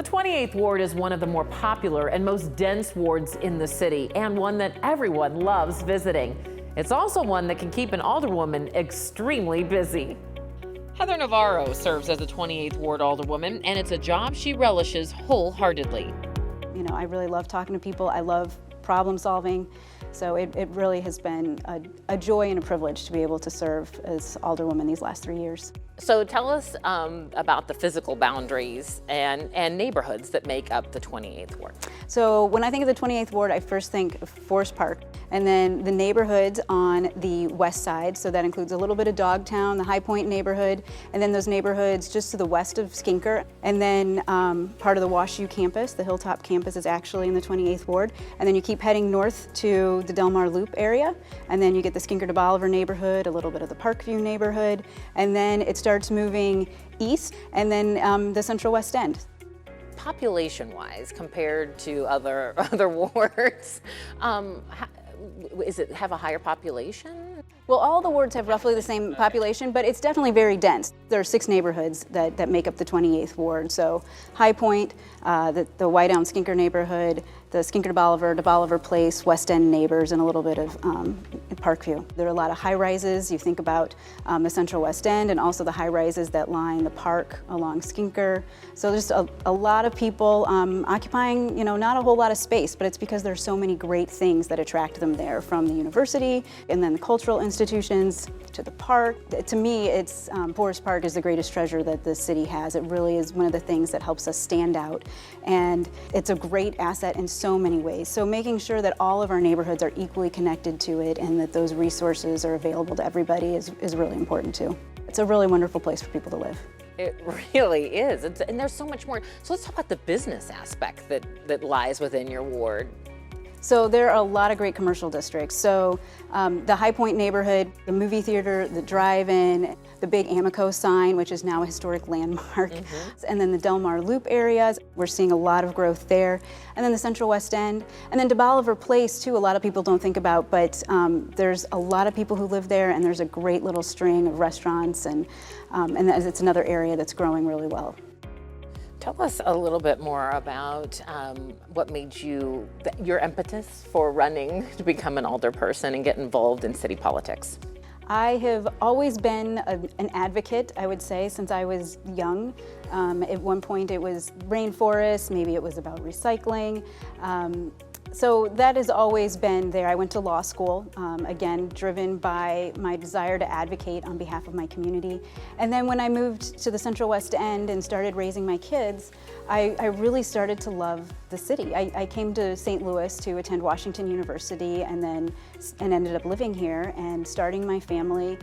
The 28th Ward is one of the more popular and most dense wards in the city, and one that everyone loves visiting. It's also one that can keep an alderwoman extremely busy. Heather Navarro serves as the 28th Ward Alderwoman, and it's a job she relishes wholeheartedly. You know, I really love talking to people. I love problem solving. So it really has been a joy and a privilege to be able to serve as Alderwoman these last 3 years. So tell us about the physical boundaries and neighborhoods that make up the 28th Ward. So when I think of the 28th Ward, I first think of Forest Park, and then the neighborhoods on the west side. So that includes a little bit of Dogtown, the Hi-Pointe neighborhood, and then those neighborhoods just to the west of Skinker. And then part of the WashU campus, the Hilltop campus, is actually in the 28th Ward. And then you keep heading north to the Del Mar Loop area, and then you get the Skinker to Bolivar neighborhood, a little bit of the Parkview neighborhood, and then it starts moving east, and then the Central West End. Population-wise, compared to other wards, is it have a higher population? Well, all the wards have roughly the same population, but it's definitely very dense. There are 6 neighborhoods that make up the 28th Ward. So Hi-Pointe, the White Elm Skinker neighborhood, the Skinker to Bolivar Place, West End neighbors, and a little bit of Parkview. There are a lot of high-rises. You think about the Central West End, and also the high-rises that line the park along Skinker. So there's a lot of people occupying, you know, not a whole lot of space, but it's because there's so many great things that attract them there, from the university, and then the cultural institutions, to the park. To me, it's Forest Park is the greatest treasure that the city has. It really is one of the things that helps us stand out, and it's a great asset in so many ways. So making sure that all of our neighborhoods are equally connected to it and that those resources are available to everybody is really important too. It's a really wonderful place for people to live. It really is, and there's so much more. So let's talk about the business aspect that lies within your ward. So there are a lot of great commercial districts. So the Hi-Pointe neighborhood, the movie theater, the drive-in, the big Amico sign, which is now a historic landmark, and then the Del Mar Loop areas, we're seeing a lot of growth there, and then the Central West End, and then to Bolivar Place too, a lot of people don't think about, but there's a lot of people who live there, and there's a great little string of restaurants, and it's another area that's growing really well. Tell us a little bit more about what made you, your impetus for running to become an alderperson and get involved in city politics. I have always been an advocate, I would say, since I was young. At one point it was rainforests, maybe it was about recycling. So that has always been there. I went to law school, again, driven by my desire to advocate on behalf of my community. And then when I moved to the Central West End and started raising my kids, I really started to love the city. I came to St. Louis to attend Washington University and ended up living here and starting my family.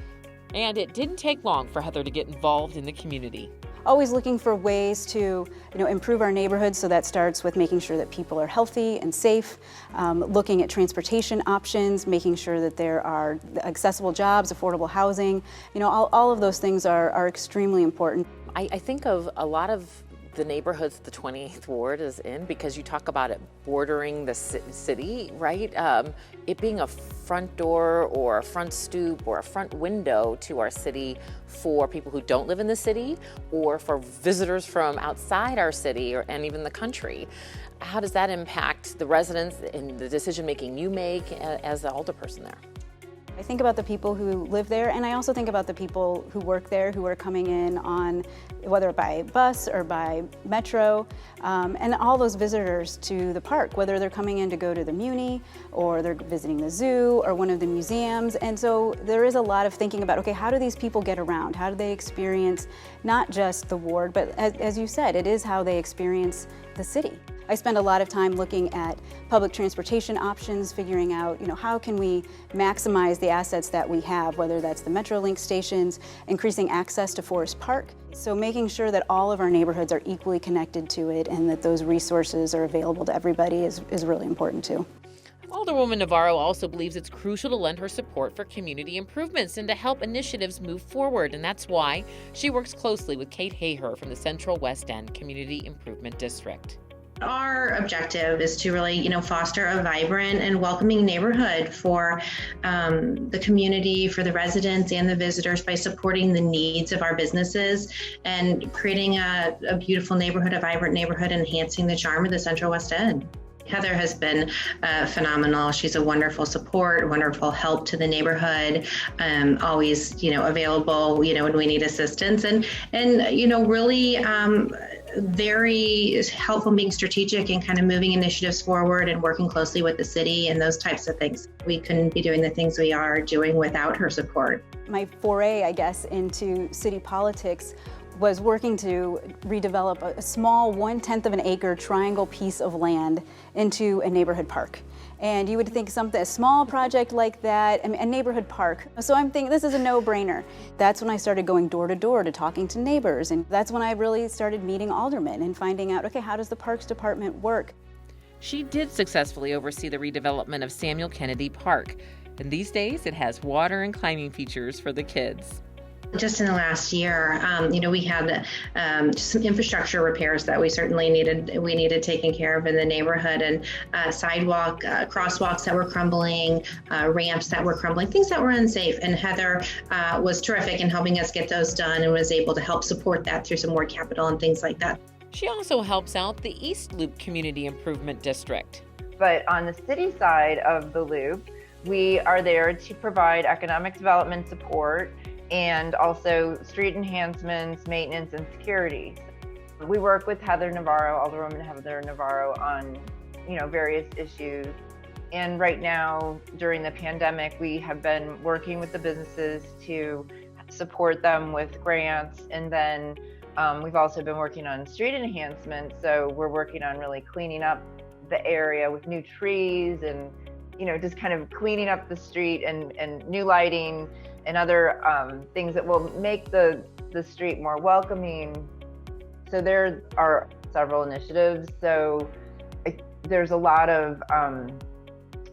And it didn't take long for Heather to get involved in the community. Always looking for ways to improve our neighborhoods, so that starts with making sure that people are healthy and safe, looking at transportation options, making sure that there are accessible jobs, affordable housing. All of those things are extremely important. I think of a lot of the neighborhoods the 28th Ward is in, because you talk about it bordering the city, right? It being a front door or a front stoop or a front window to our city for people who don't live in the city or for visitors from outside our city and even the country. How does that impact the residents and the decision-making you make as the alderperson there? I think about the people who live there, and I also think about the people who work there, who are coming in on, whether by bus or by metro, and all those visitors to the park, whether they're coming in to go to the Muni, or they're visiting the zoo, or one of the museums. And so there is a lot of thinking about, okay, how do these people get around? How do they experience not just the ward, but as you said, it is how they experience the city. I spend a lot of time looking at public transportation options, figuring out, how can we maximize the assets that we have, whether that's the Metrolink stations, increasing access to Forest Park. So making sure that all of our neighborhoods are equally connected to it and that those resources are available to everybody is really important too. Alderwoman Navarro also believes it's crucial to lend her support for community improvements and to help initiatives move forward, and that's why she works closely with Kate Haher from the Central West End Community Improvement District. Our objective is to really, foster a vibrant and welcoming neighborhood for the community, for the residents and the visitors by supporting the needs of our businesses and creating a beautiful neighborhood, a vibrant neighborhood, enhancing the charm of the Central West End. Heather has been phenomenal. She's a wonderful support, wonderful help to the neighborhood, always, available, when we need assistance and really very helpful in being strategic and kind of moving initiatives forward and working closely with the city and those types of things. We couldn't be doing the things we are doing without her support. My foray, I guess, into city politics was working to redevelop a small 1/10 of an acre triangle piece of land into a neighborhood park. And you would think a small project like that, a neighborhood park. So I'm thinking this is a no-brainer. That's when I started going door to door to talking to neighbors. And that's when I really started meeting aldermen and finding out, okay, how does the Parks Department work? She did successfully oversee the redevelopment of Samuel Kennedy Park. And these days it has water and climbing features for the kids. Just in the last year, we had just some infrastructure repairs that we certainly needed taken care of in the neighborhood, and sidewalk, crosswalks that were crumbling, ramps that were crumbling, things that were unsafe. And Heather was terrific in helping us get those done and was able to help support that through some more capital and things like that. She also helps out the East Loop Community Improvement District. But on the city side of the loop, we are there to provide economic development support and also street enhancements, maintenance, and security. We work with Heather Navarro, Alderwoman Heather Navarro, on various issues. And right now, during the pandemic, we have been working with the businesses to support them with grants. And then we've also been working on street enhancements. So we're working on really cleaning up the area with new trees and just kind of cleaning up the street and new lighting and other things that will make the street more welcoming. So there are several initiatives. So there's a lot of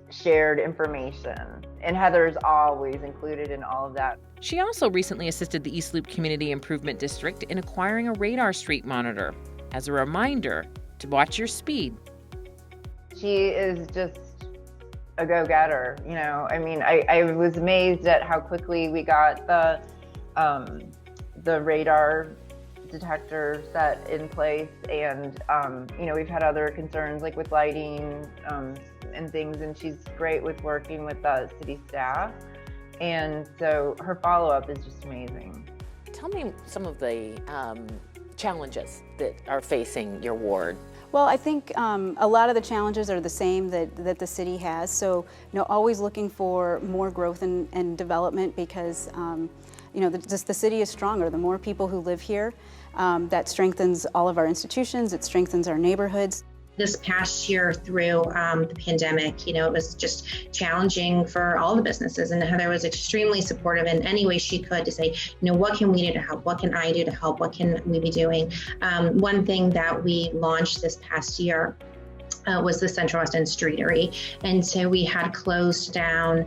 shared information, and Heather's always included in all of that. She also recently assisted the East Loop Community Improvement District in acquiring a radar street monitor as a reminder to watch your speed. She is just a go-getter, I was amazed at how quickly we got the radar detector set in place, and we've had other concerns like with lighting and things, and she's great with working with the city staff, and so her follow-up is just amazing. Tell me some of the challenges that are facing your ward. Well, I think a lot of the challenges are the same that the city has. So, always looking for more growth and development because, the city is stronger. The more people who live here, that strengthens all of our institutions. It strengthens our neighborhoods. This past year through the pandemic, it was just challenging for all the businesses, and Heather was extremely supportive in any way she could to say, what can we do to help? What can I do to help? What can we be doing? One thing that we launched this past year was the Central West End Streetery. And so we had closed down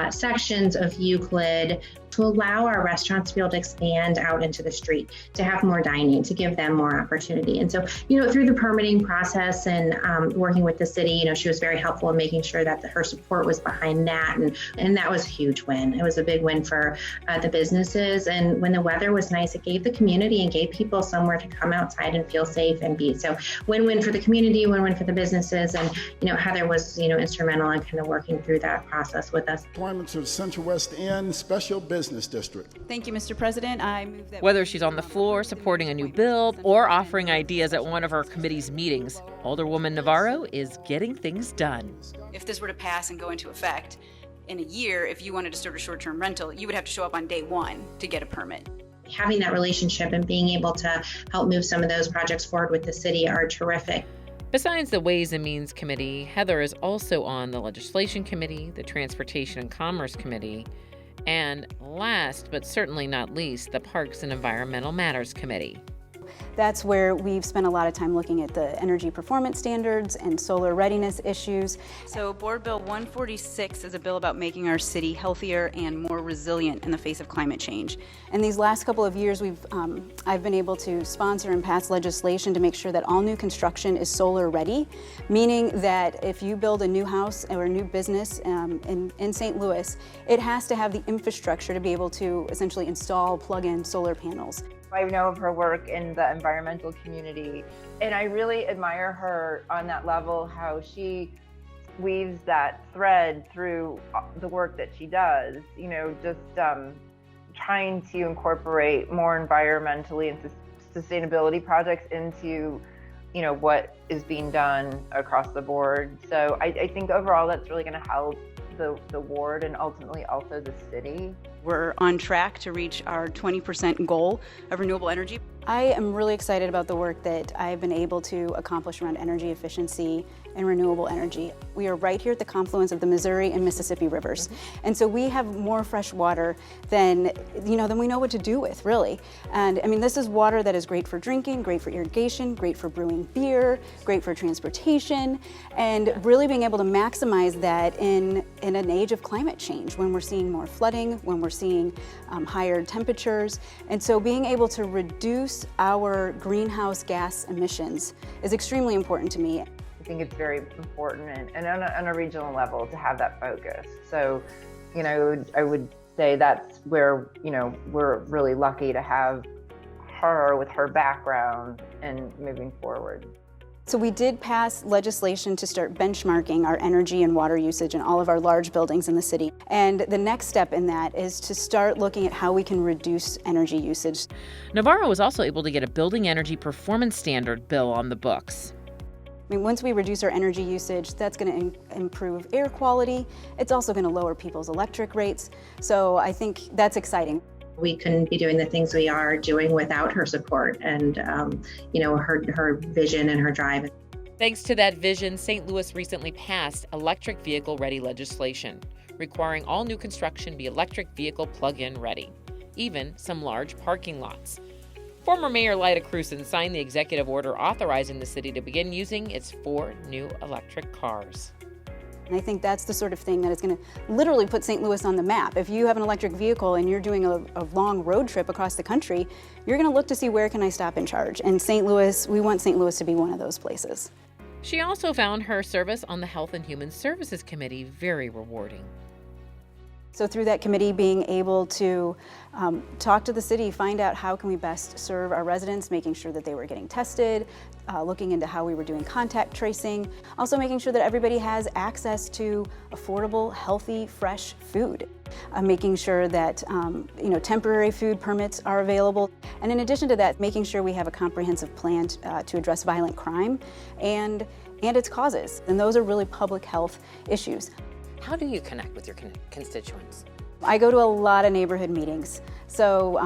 sections of Euclid to allow our restaurants to be able to expand out into the street, to have more dining, to give them more opportunity. And so, through the permitting process and working with the city, she was very helpful in making sure that her support was behind that. And that was a huge win. It was a big win for the businesses. And when the weather was nice, it gave the community and gave people somewhere to come outside and feel safe and be. So win-win for the community, win-win for the businesses. And, Heather was, instrumental in kind of working through that process with us. Appointment to the Central West End Special Business District. Thank you, Mr. President. I move that. Whether she's on the floor supporting a new bill or offering ideas at one of her committee's meetings, Alderwoman Navarro is getting things done. If this were to pass and go into effect in a year, if you wanted to start a short-term rental, you would have to show up on day one to get a permit. Having that relationship and being able to help move some of those projects forward with the city are terrific. Besides the Ways and Means Committee, Heather is also on the Legislation Committee, the Transportation and Commerce Committee, and last but certainly not least, the Parks and Environmental Matters Committee. That's where we've spent a lot of time looking at the energy performance standards and solar readiness issues. So Board Bill 146 is a bill about making our city healthier and more resilient in the face of climate change. In these last couple of years, I've been able to sponsor and pass legislation to make sure that all new construction is solar ready, meaning that if you build a new house or a new business in St. Louis, it has to have the infrastructure to be able to essentially install plug-in solar panels. I know of her work in the environmental community, and I really admire her on that level, how she weaves that thread through the work that she does, you know, just trying to incorporate more environmentally and sustainability projects into, you know, what is being done across the board. So I think overall that's really going to help the ward and ultimately also the city. We're on track to reach our 20% goal of renewable energy. I am really excited about the work that I've been able to accomplish around energy efficiency and renewable energy. We are right here at the confluence of the Missouri and Mississippi rivers. And so we have more fresh water than we know what to do with, really. And I mean, this is water that is great for drinking, great for irrigation, great for brewing beer, great for transportation, and really being able to maximize that in an age of climate change, when we're seeing more flooding, when we're seeing higher temperatures. And so being able to reduce our greenhouse gas emissions is extremely important to me. I think it's very important and on a regional level to have that focus. So, you know, I would say that's where, you know, we're really lucky to have her with her background and moving forward. So we did pass legislation to start benchmarking our energy and water usage in all of our large buildings in the city. And the next step in that is to start looking at how we can reduce energy usage. Navarro was also able to get a building energy performance standard bill on the books. I mean, once we reduce our energy usage, that's going to improve air quality. It's also going to lower people's electric rates. So I think that's exciting. We couldn't be doing the things we are doing without her support and, her vision and her drive. Thanks to that vision, St. Louis recently passed electric vehicle ready legislation, requiring all new construction be electric vehicle plug-in ready, even some large parking lots. Former Mayor Lyda Crewson signed the executive order authorizing the city to begin using its 4 new electric cars. And I think that's the sort of thing that is going to literally put St. Louis on the map. If you have an electric vehicle and you're doing a long road trip across the country, you're going to look to see where can I stop and charge. And St. Louis, we want St. Louis to be one of those places. She also found her service on the Health and Human Services Committee very rewarding. So through that committee, being able to talk to the city, find out how can we best serve our residents, making sure that they were getting tested, looking into how we were doing contact tracing, also making sure that everybody has access to affordable, healthy, fresh food, making sure that temporary food permits are available, and in addition to that, making sure we have a comprehensive plan to address violent crime and its causes. And those are really public health issues. How do you connect with your constituents? I go to a lot of neighborhood meetings. So,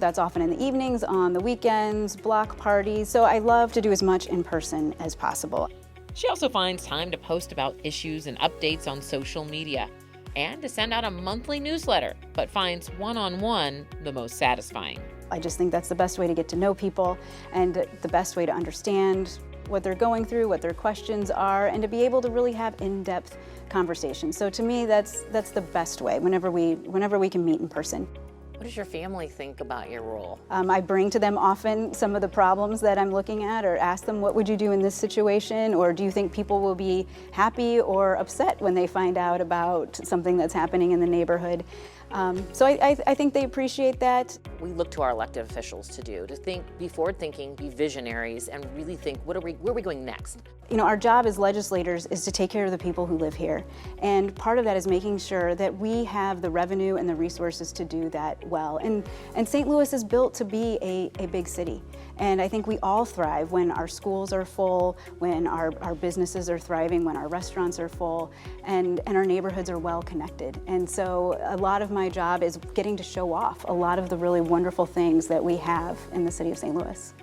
that's often in the evenings, on the weekends, block parties. So I love to do as much in person as possible. She also finds time to post about issues and updates on social media and to send out a monthly newsletter, but finds one-on-one the most satisfying. I just think that's the best way to get to know people and the best way to understand what they're going through, what their questions are, and to be able to really have in-depth conversations. So to me, that's the best way whenever we can meet in person. What does your family think about your role? I bring to them often some of the problems that I'm looking at, or ask them, what would you do in this situation? Or do you think people will be happy or upset when they find out about something that's happening in the neighborhood? So I think they appreciate that. We look to our elected officials to think, be forward-thinking, be visionaries, and really think, where are we going next? Our job as legislators is to take care of the people who live here. And part of that is making sure that we have the revenue and the resources to do that well. And St. Louis is built to be a big city. And I think we all thrive when our schools are full, when our businesses are thriving, when our restaurants are full, and our neighborhoods are well connected. And so a lot of my job is getting to show off a lot of the really wonderful things that we have in the city of St. Louis.